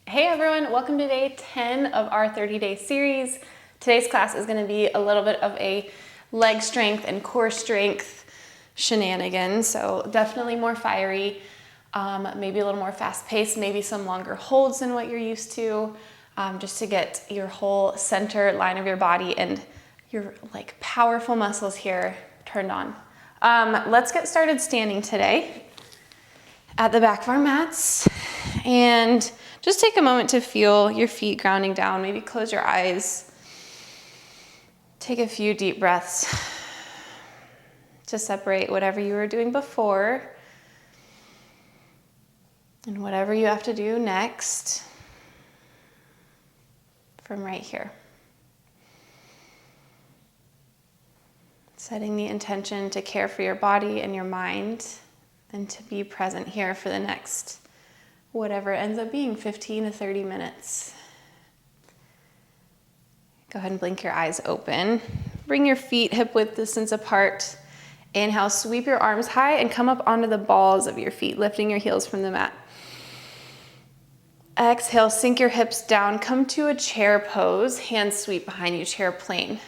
Hey everyone, welcome to day 10 of our 30-day series. Today's class is going to be a little bit of a leg strength and core strength shenanigan, so definitely more fiery, maybe a little more fast-paced, maybe some longer holds than what you're used to, just to get your whole center line of your body and your powerful muscles here turned on. Let's get started standing today at the back of our mats, and just take a moment to feel your feet grounding down. Maybe close your eyes. Take a few deep breaths to separate whatever you were doing before and whatever you have to do next from right here. Setting the intention to care for your body and your mind and to be present here for the next whatever it ends up being, 15 to 30 minutes. Go ahead and blink your eyes open. Bring your feet hip width distance apart. Inhale, sweep your arms high and come up onto the balls of your feet, lifting your heels from the mat. Exhale, sink your hips down, come to a chair pose, hands sweep behind you, chair plane.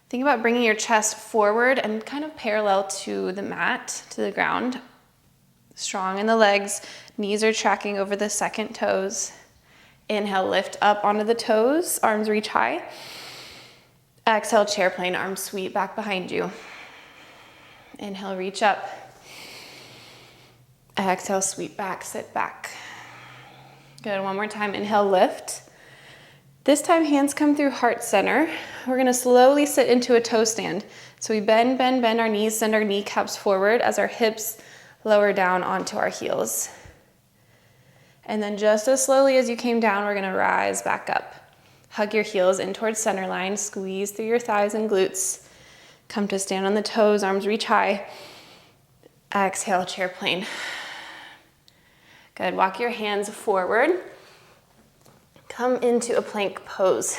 Think about bringing your chest forward and kind of parallel to the mat, to the ground. Strong in the legs, knees are tracking over the second toes. Inhale, lift up onto the toes, arms reach high. Exhale, chair plane, arms sweep back behind you. Inhale, reach up. Exhale, sweep back, sit back. Good, one more time, inhale, lift. This time, hands come through heart center. We're gonna slowly sit into a toe stand. So we bend our knees, send our kneecaps forward as our hips lower down onto our heels. And then just as slowly as you came down, we're gonna rise back up. Hug your heels in towards center line, squeeze through your thighs and glutes. Come to stand on the toes, arms reach high. Exhale, chair plane. Good, walk your hands forward. Come into a plank pose.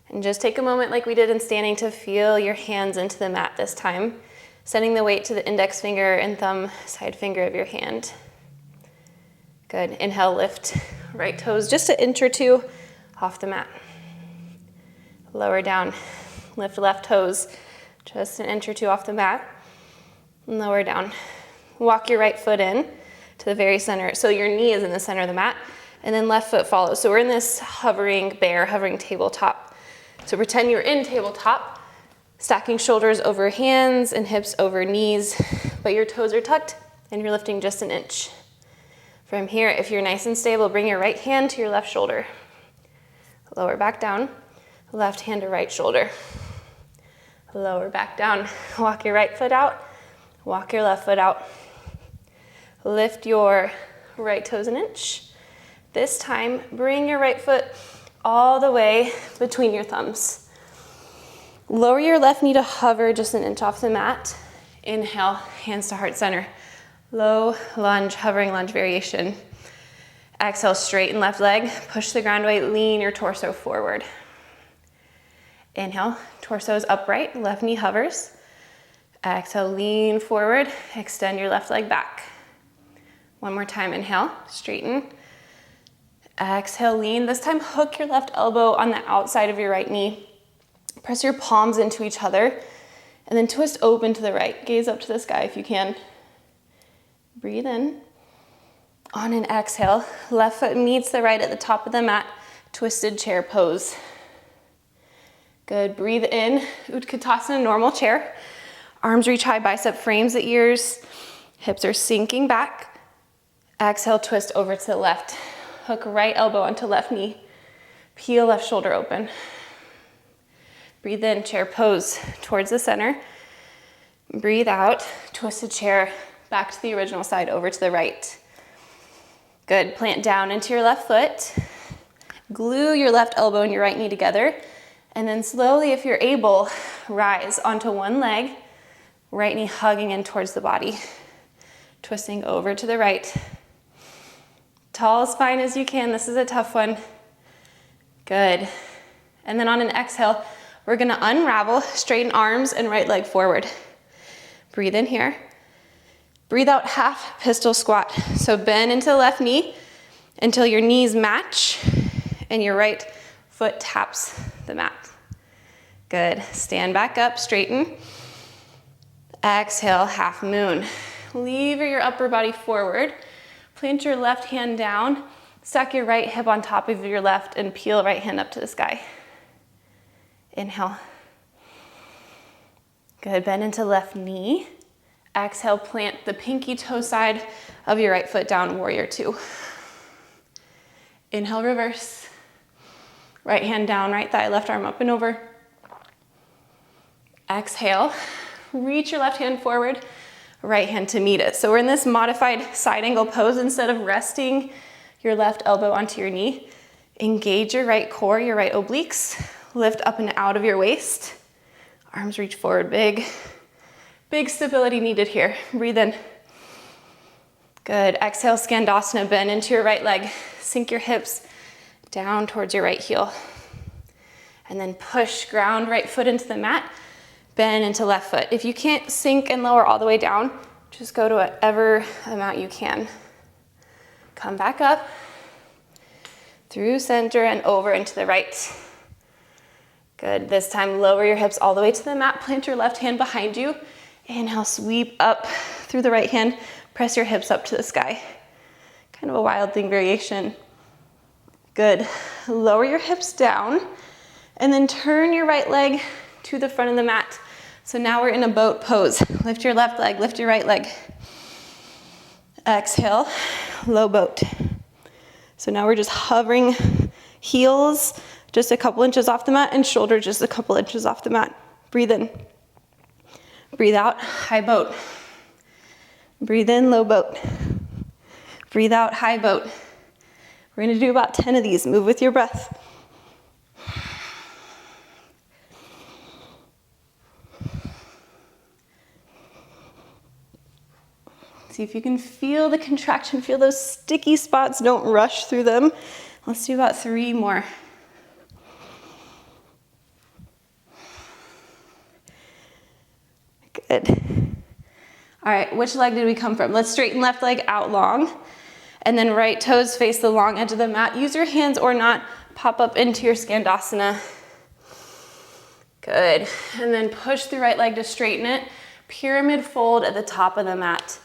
And just take a moment like we did in standing to feel your hands into the mat this time. Sending the weight to the index finger and thumb side finger of your hand. Good, inhale, lift right toes just an inch or two off the mat. Lower down, lift left toes just an inch or two off the mat. And lower down. Walk your right foot in to the very center. So your knee is in the center of the mat and then left foot follows. So we're in this hovering bear, hovering tabletop. So pretend you're in tabletop. Stacking shoulders over hands and hips over knees, but your toes are tucked and you're lifting just an inch. From here, if you're nice and stable, bring your right hand to your left shoulder. Lower back down, left hand to right shoulder. Lower back down, walk your right foot out, walk your left foot out. Lift your right toes an inch. This time, bring your right foot all the way between your thumbs. Lower your left knee to hover just an inch off the mat. Inhale, hands to heart center. Low lunge, hovering lunge variation. Exhale, straighten left leg. Push the ground weight, lean your torso forward. Inhale, torso is upright, left knee hovers. Exhale, lean forward, extend your left leg back. One more time, inhale, straighten. Exhale, lean. This time, hook your left elbow on the outside of your right knee. Press your palms into each other and then twist open to the right. Gaze up to the sky if you can. Breathe in. On an exhale, left foot meets the right at the top of the mat, twisted chair pose. Good, breathe in, Uttanasana, normal chair. Arms reach high, bicep frames the ears. Hips are sinking back. Exhale, twist over to the left. Hook right elbow onto left knee. Peel left shoulder open. Breathe in, chair pose towards the center. Breathe out, twisted chair back to the original side, over to the right. Good, plant down into your left foot. Glue your left elbow and your right knee together. And then slowly, if you're able, rise onto one leg, right knee hugging in towards the body. Twisting over to the right. Tall spine as you can, this is a tough one. Good. And then on an exhale, we're gonna unravel, straighten arms and right leg forward. Breathe in here. Breathe out, half pistol squat. So bend into the left knee, until your knees match and your right foot taps the mat. Good. Stand back up, straighten. Exhale, half moon. Lever your upper body forward. Plant your left hand down. Stack your right hip on top of your left and peel right hand up to the sky. Inhale. Good. Bend into left knee. Exhale, plant the pinky toe side of your right foot down, warrior two. Inhale, reverse. Right hand down, right thigh, left arm up and over. Exhale, reach your left hand forward, right hand to meet it. So we're in this modified side angle pose. Instead of resting your left elbow onto your knee, engage your right core, your right obliques, lift up and out of your waist. Arms reach forward, big stability needed here. Breathe in. Good. Exhale, Skandasana, bend into your right leg. Sink your hips down towards your right heel. And then push, ground right foot into the mat, bend into left foot. If you can't sink and lower all the way down, just go to whatever amount you can. Come back up, through center and over into the right. Good. This time, lower your hips all the way to the mat. Plant your left hand behind you. Inhale, sweep up through the right hand. Press your hips up to the sky. Kind of a wild thing variation. Good. Lower your hips down and then turn your right leg to the front of the mat. So now we're in a boat pose. Lift your left leg, lift your right leg. Exhale, low boat. So now we're just hovering, heels just a couple inches off the mat and shoulder just a couple inches off the mat. Breathe in. Breathe out, high boat. Breathe in, low boat. Breathe out, high boat. We're gonna do about 10 of these. Move with your breath. See if you can feel the contraction, feel those sticky spots, don't rush through them. Let's do about 3 more. Good. All right, which leg did we come from? Let's straighten left leg out long, and then right toes face the long edge of the mat. Use your hands or not, pop up into your Skandasana. Good, and then push the right leg to straighten it. Pyramid fold at the top of the mat.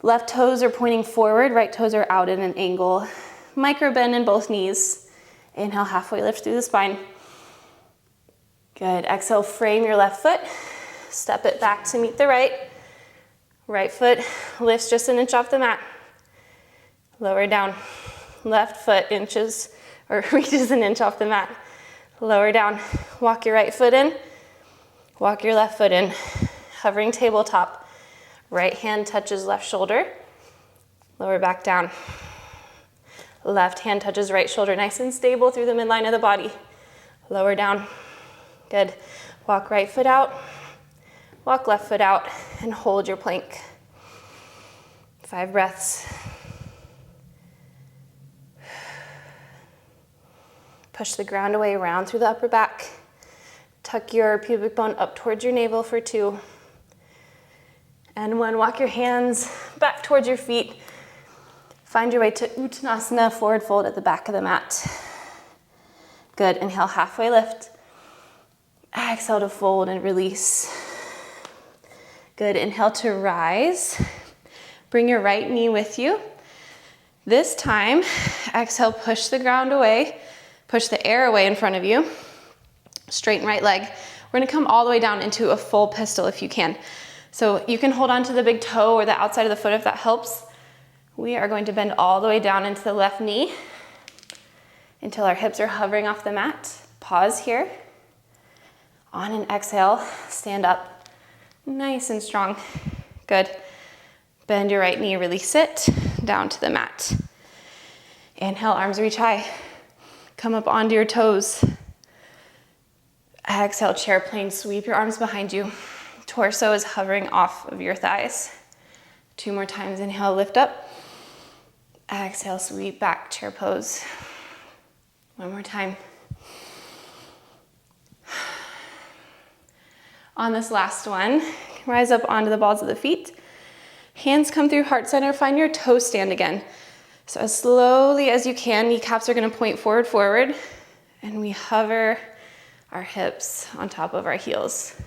Left toes are pointing forward, right toes are out at an angle. Micro bend in both knees. Inhale, halfway lift through the spine. Good, exhale, frame your left foot. Step it back to meet the right. Right foot lifts just an inch off the mat. Lower down. Left foot inches or reaches an inch off the mat. Lower down. Walk your right foot in. Walk your left foot in. Hovering tabletop. Right hand touches left shoulder. Lower back down. Left hand touches right shoulder. Nice and stable through the midline of the body. Lower down. Good. Walk right foot out. Walk left foot out and hold your plank. 5 breaths. Push the ground away, round through the upper back. Tuck your pubic bone up towards your navel for 2. And 1, walk your hands back towards your feet. Find your way to Uttanasana, forward fold at the back of the mat. Good, inhale, halfway lift. Exhale to fold and release. Good, inhale to rise. Bring your right knee with you. This time, exhale, push the ground away. Push the air away in front of you. Straighten right leg. We're gonna come all the way down into a full pistol if you can. So you can hold on to the big toe or the outside of the foot if that helps. We are going to bend all the way down into the left knee until our hips are hovering off the mat. Pause here. On an exhale, stand up. Nice and strong. Good. Bend your right knee, release it down to the mat. Inhale, arms reach high. Come up onto your toes. Exhale, chair plane, sweep your arms behind you. Torso is hovering off of your thighs. 2 more times, inhale, lift up. Exhale, sweep back, chair pose. 1 more time. On this last one, rise up onto the balls of the feet. Hands come through heart center, find your toe stand again. So as slowly as you can, kneecaps are gonna point forward, forward, and we hover our hips on top of our heels.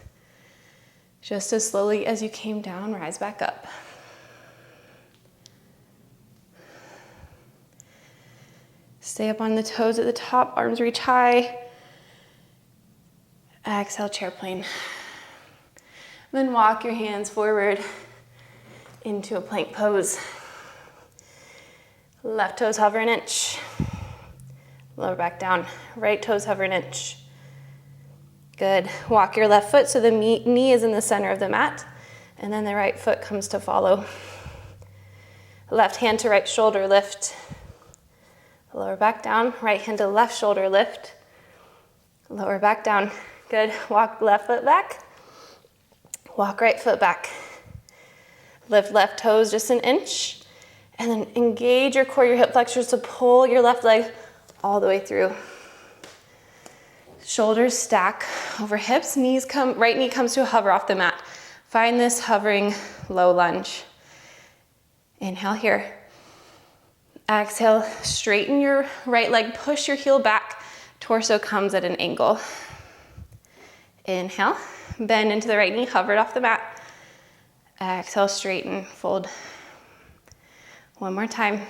Just as slowly as you came down, rise back up. Stay up on the toes at the top, arms reach high. Exhale, chair plane. Then walk your hands forward into a plank pose. Left toes hover an inch. Lower back down. Right toes hover an inch. Good. Walk your left foot so the knee is in the center of the mat, and then the right foot comes to follow. Left hand to right shoulder lift. Lower back down. Right hand to left shoulder lift. Lower back down. Good. Walk left foot back. Walk right foot back. Lift left toes just an inch. And then engage your core, your hip flexors to pull your left leg all the way through. Shoulders stack over hips. Knees come, right knee comes to a hover off the mat. Find this hovering low lunge. Inhale here. Exhale, straighten your right leg, push your heel back. Torso comes at an angle. Inhale, bend into the right knee, hovered off the mat. Exhale, straighten, fold. One more time.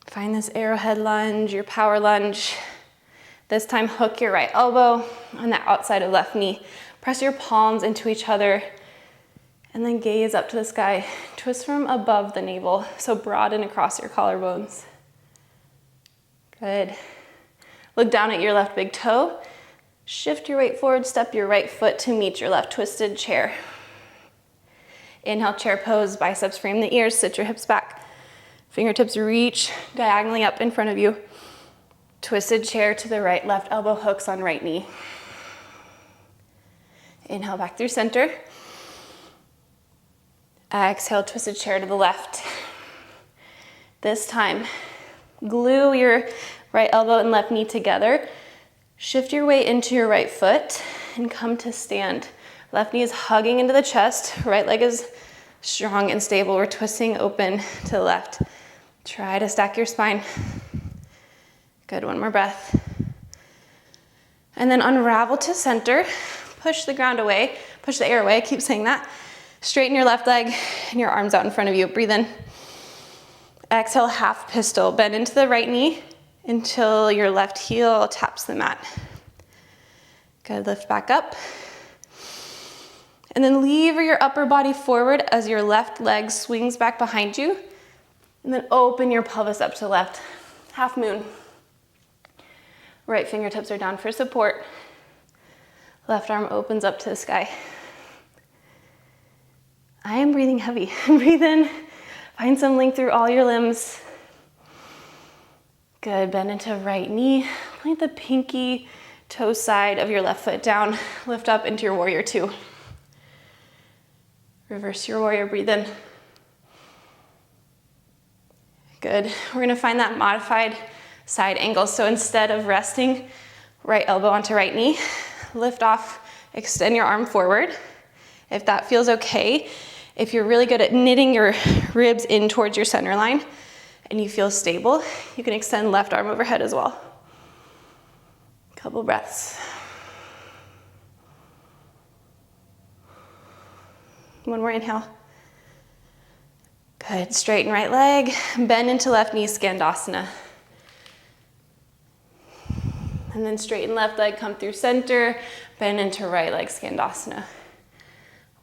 Find this arrowhead lunge, your power lunge. This time, hook your right elbow on the outside of left knee. Press your palms into each other and then gaze up to the sky. Twist from above the navel, so broaden across your collarbones. Good. Look down at your left big toe. Shift your weight forward, step your right foot to meet your left twisted chair. Inhale, chair pose, biceps frame the ears, sit your hips back. Fingertips reach diagonally up in front of you. Twisted chair to the right, left elbow hooks on right knee. Inhale back through center. Exhale, twisted chair to the left. This time, glue your right elbow and left knee together. Shift your weight into your right foot and come to stand. Left knee is hugging into the chest. Right leg is strong and stable. We're twisting open to the left. Try to stack your spine. Good, one more breath. And then unravel to center. Push the ground away. Push the air away. Keep saying that. Straighten your left leg and your arms out in front of you. Breathe in. Exhale, half pistol. Bend into the right knee until your left heel taps the mat. Good, lift back up. And then lever your upper body forward as your left leg swings back behind you. And then open your pelvis up to the left. Half moon. Right fingertips are down for support. Left arm opens up to the sky. I am breathing heavy. Breathe in. Find some length through all your limbs. Good, bend into right knee. Plant the pinky toe side of your left foot down. Lift up into your warrior two. Reverse your warrior, breathe in. Good. We're gonna find that modified side angle. So instead of resting right elbow onto right knee, lift off, extend your arm forward. If that feels okay, if you're really good at knitting your ribs in towards your center line and you feel stable, you can extend left arm overhead as well. Couple breaths. One more inhale. Good, straighten right leg, bend into left knee, Skandasana. And then straighten left leg, come through center, bend into right leg, Skandasana.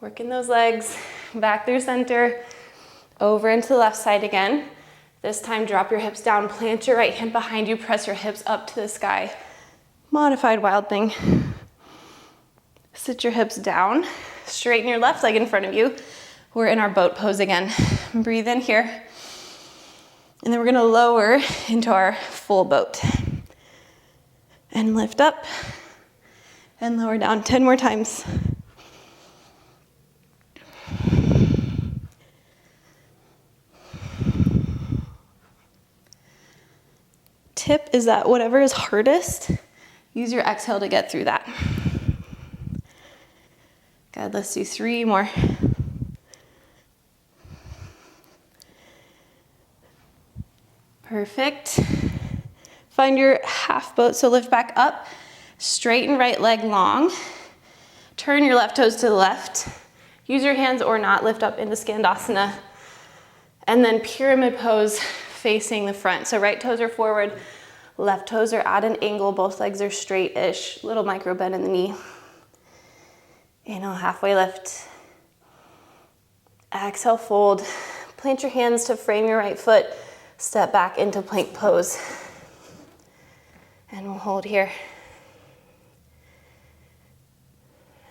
Working those legs, back through center, over into the left side again. This time drop your hips down, plant your right hand behind you, press your hips up to the sky. Modified wild thing. Sit your hips down, straighten your left leg in front of you. We're in our boat pose again. Breathe in here. And then we're gonna lower into our full boat. And lift up and lower down 10 more times. Tip is that whatever is hardest, use your exhale to get through that. Good, let's do 3 more. Perfect. Find your half boat, so lift back up, straighten right leg long, turn your left toes to the left, use your hands or not, lift up into Skandasana, and then pyramid pose facing the front. So right toes are forward, left toes are at an angle, both legs are straight-ish, little micro bend in the knee. Inhale, halfway lift. Exhale, fold. Plant your hands to frame your right foot, step back into plank pose. And we'll hold here.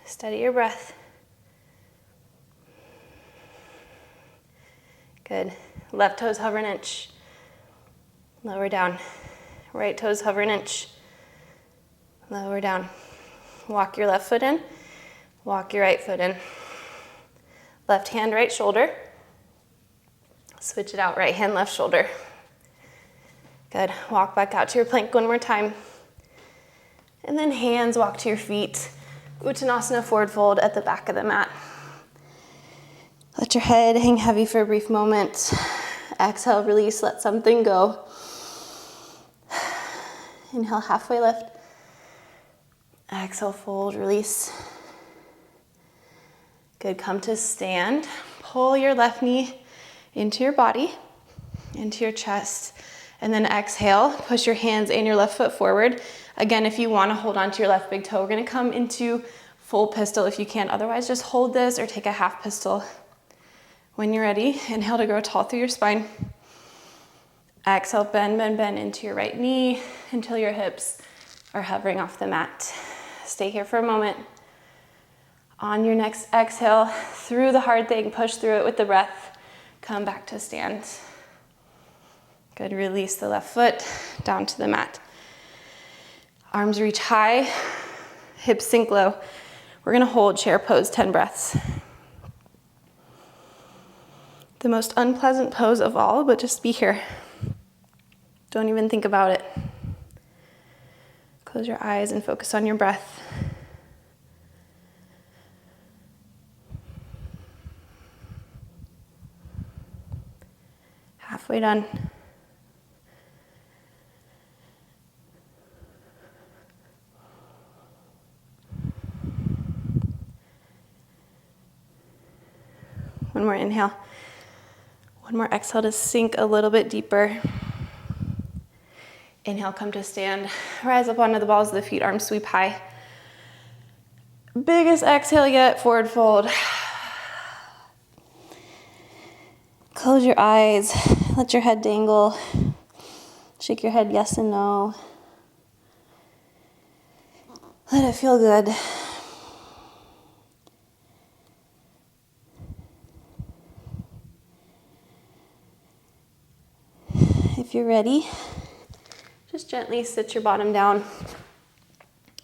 Steady your breath. Good. Left toes hover an inch. Lower down. Right toes hover an inch. Lower down. Walk your left foot in. Walk your right foot in. Left hand, right shoulder. Switch it out. Right hand, left shoulder. Good. Walk back out to your plank one more time. And then hands walk to your feet. Uttanasana forward fold at the back of the mat. Let your head hang heavy for a brief moment. Exhale, release, let something go. Inhale, halfway lift. Exhale, fold, release. Good, come to stand. Pull your left knee into your body, into your chest. And then exhale, push your hands and your left foot forward. Again, if you want to hold on to your left big toe, we're going to come into full pistol if you can. Otherwise, just hold this or take a half pistol. When you're ready, inhale to grow tall through your spine. Exhale, bend, bend, bend into your right knee until your hips are hovering off the mat. Stay here for a moment. On your next exhale, through the hard thing, push through it with the breath. Come back to stand. Good, release the left foot down to the mat. Arms reach high, hips sink low. We're gonna hold chair pose 10 breaths. The most unpleasant pose of all, but just be here. Don't even think about it. Close your eyes and focus on your breath. Halfway done. One more inhale. One more exhale to sink a little bit deeper. Inhale, come to stand. Rise up onto the balls of the feet, arms sweep high. Biggest exhale yet, forward fold. Close your eyes, let your head dangle. Shake your head yes and no. Let it feel good. If you're ready, just gently sit your bottom down.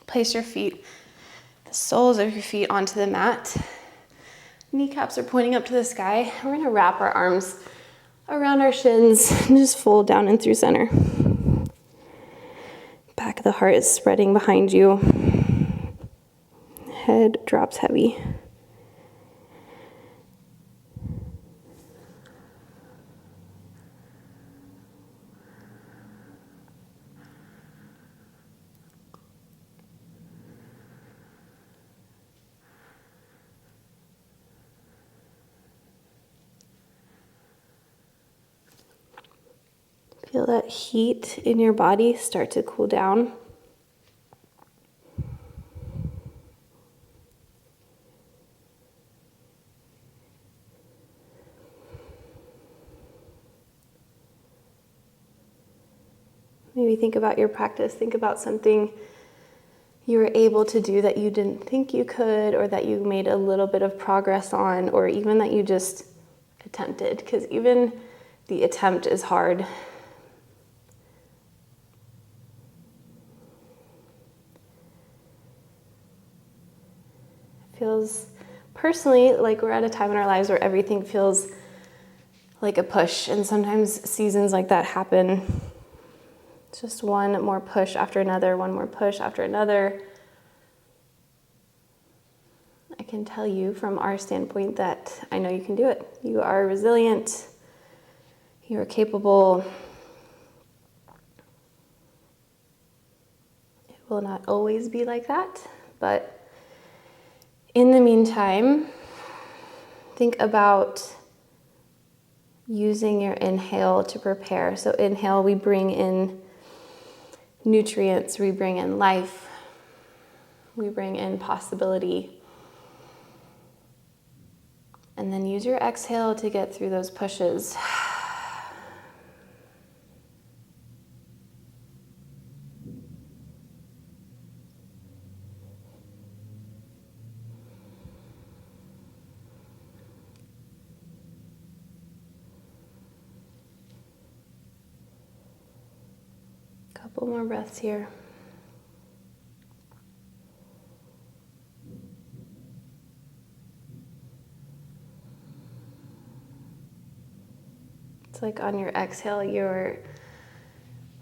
Place your feet, the soles of your feet onto the mat. Kneecaps are pointing up to the sky. We're gonna wrap our arms around our shins and just fold down and through center. Back of the heart is spreading behind you. Head drops heavy. Feel that heat in your body start to cool down. Maybe think about your practice. Think about something you were able to do that you didn't think you could, or that you made a little bit of progress on, or even that you just attempted, because even the attempt is hard. Feels personally like we're at a time in our lives where everything feels like a push, and sometimes seasons like that happen. It's just one more push after another, one more push after another. I can tell you from our standpoint that I know you can do it. You are resilient, you are capable, will not always be like that, but in the meantime, think about using your inhale to prepare. So inhale, we bring in nutrients, we bring in life, we bring in possibility. And then use your exhale to get through those pushes. Couple more breaths here. It's like on your exhale, you're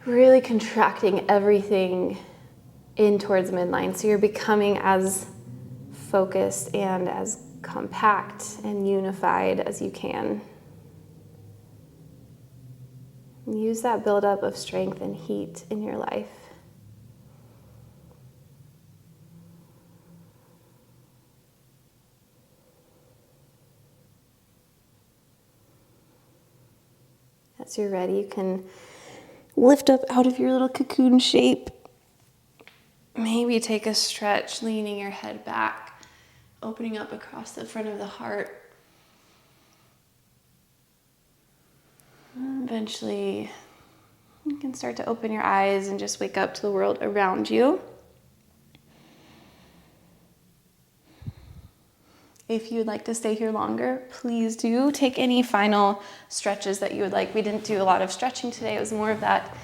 really contracting everything in towards midline. So you're becoming as focused and as compact and unified as you can. Use that buildup of strength and heat in your life. As you're ready, you can lift up out of your little cocoon shape. Maybe take a stretch, leaning your head back, opening up across the front of the heart. And eventually, you can start to open your eyes and just wake up to the world around you. If you'd like to stay here longer, please do. Take any final stretches that you would like. We didn't do a lot of stretching today. It was more of that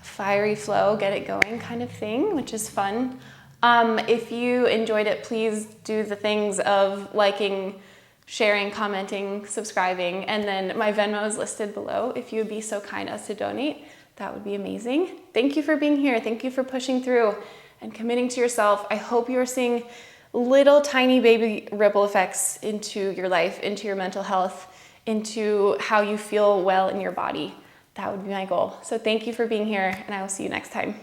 fiery flow, get it going kind of thing, which is fun. If you enjoyed it, please do the things of liking, sharing, commenting, subscribing, and then my Venmo is listed below. If you would be so kind as to donate, that would be amazing. Thank you for being here. Thank you for pushing through and committing to yourself. I hope you are seeing little tiny baby ripple effects into your life, into your mental health, into how you feel well in your body. That would be my goal. So thank you for being here, and I will see you next time.